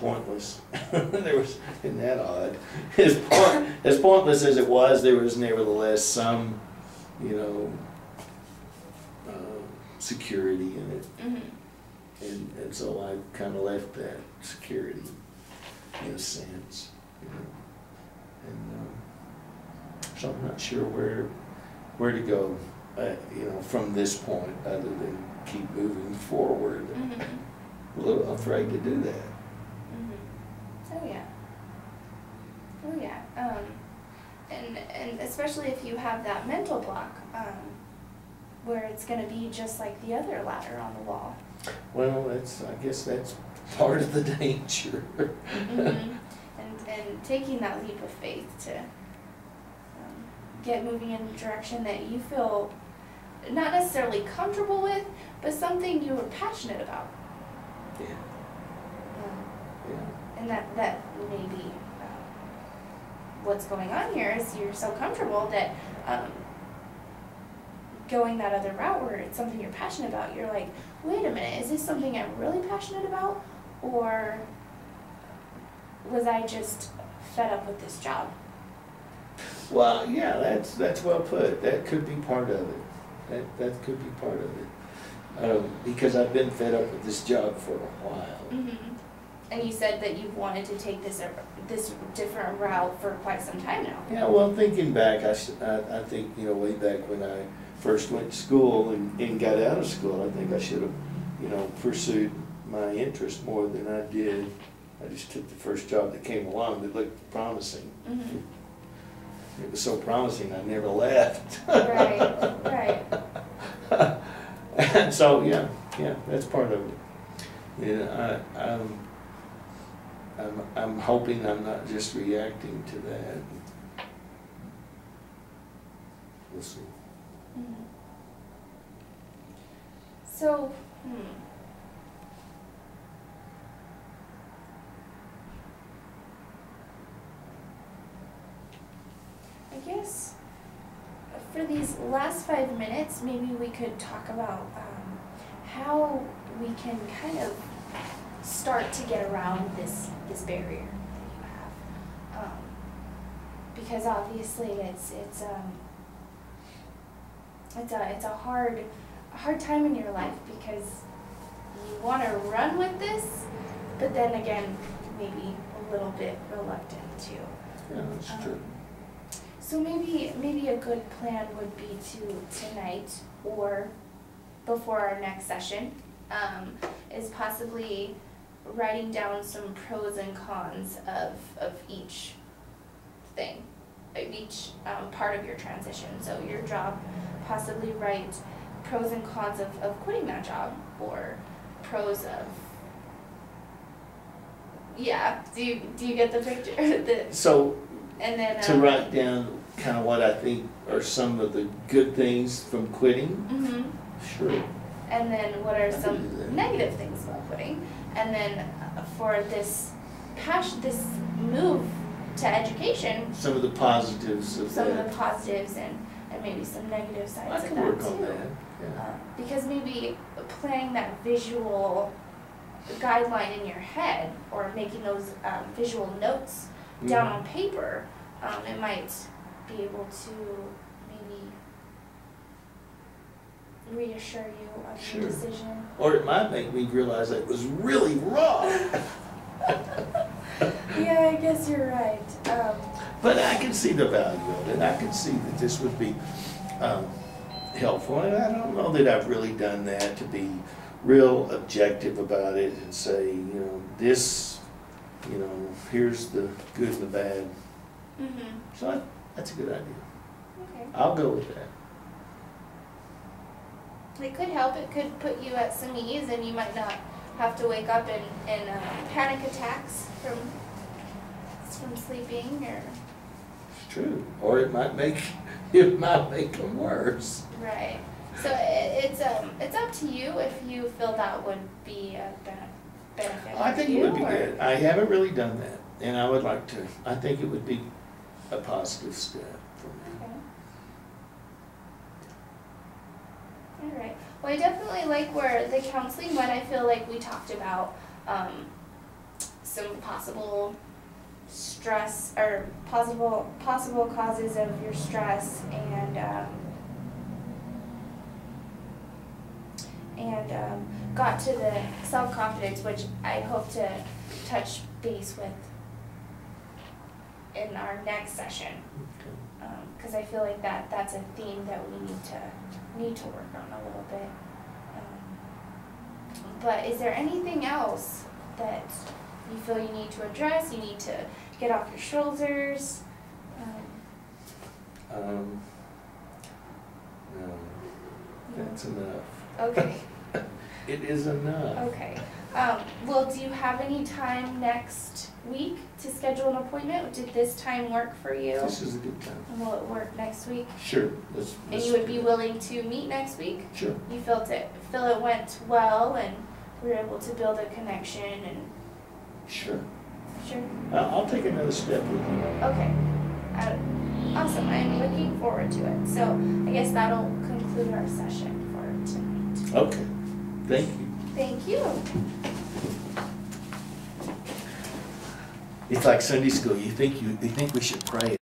pointless. Isn't that odd? As pointless as it was, there was nevertheless some, you know, security in it. And so I kind of left that security in a sense, you know. And so I'm not sure where to go, you know, from this point other than keep moving forward. I'm a little afraid to do that. Oh yeah. Oh yeah. And especially if you have that mental block, where it's going to be just like the other ladder on the wall. Well, I guess that's part of the danger. And taking that leap of faith to get moving in a direction that you feel not necessarily comfortable with, but something you are passionate about. Yeah. And that may be what's going on here is you're so comfortable that going that other route where it's something you're passionate about, you're like, wait a minute, is this something I'm really passionate about, or was I just fed up with this job? Well, yeah, that's well put. That could be part of it. That could be part of it. Because I've been fed up with this job for a while. And you said that you've wanted to take this different route for quite some time now. Yeah, well, thinking back, I think, you know, way back when I first went to school and got out of school, I think I should have, you know, pursued my interest more than I did. I just took the first job that came along that looked promising. It was so promising I never left. Right. And so, yeah, that's part of it. Yeah, I'm hoping I'm not just reacting to that. We'll see. So, I guess for these last 5 minutes, maybe we could talk about how we can kind of start to get around this barrier that you have, because obviously it's a hard time in your life because you want to run with this, but then again maybe a little bit reluctant too. Yeah, that's true. So maybe a good plan would be to tonight or before our next session is possibly writing down some pros and cons of each thing, of each part of your transition. So your job, possibly write pros and cons of quitting that job, or pros of, yeah, do you get the picture? So, and then to write down kind of what I think are some of the good things from quitting? Sure. And then what are some negative things about quitting? And then for this move to education, some of the positives of some that. of the positives and maybe some negative sides I of can that work too. on that. Yeah. Because maybe playing that visual guideline in your head, or making those visual notes down on paper, it might be able to maybe reassure you of your decision. Or it might make me realize that it was really wrong. Yeah, I guess you're right. But I can see the value of it. I can see that this would be helpful. And I don't know that I've really done that, to be real objective about it and say, you know, this, you know, here's the good and the bad. So that's a good idea. Okay. I'll go with that. It could help. It could put you at some ease, and you might not have to wake up in panic attacks from sleeping, or. It's true. Or it might make them worse. Right. So it's up to you if you feel that would be a benefit. I think it would be good. I haven't really done that, and I would like to. I think it would be a positive step for me. Okay. All right. Well, I definitely like where the counseling went. I feel like we talked about some possible stress or possible causes of your stress and got to the self-confidence, which I hope to touch base with in our next session, because I feel like that's a theme that we need to work on a little bit. But is there anything else that you feel you need to address, you need to get off your shoulders? No, that's enough. Okay. It is enough. Okay. Well, do you have any time next week to schedule an appointment? Did this time work for you? This is a good time. And will it work next week? Sure. And you would be willing to meet next week? Sure. You feel it went well and we were able to build a connection and... Sure. Sure. I'll take another step with you. Okay. Awesome. I'm looking forward to it. So I guess that'll conclude our session for tonight. Okay. Thank you. Thank you. It's like Sunday school. You think we should pray.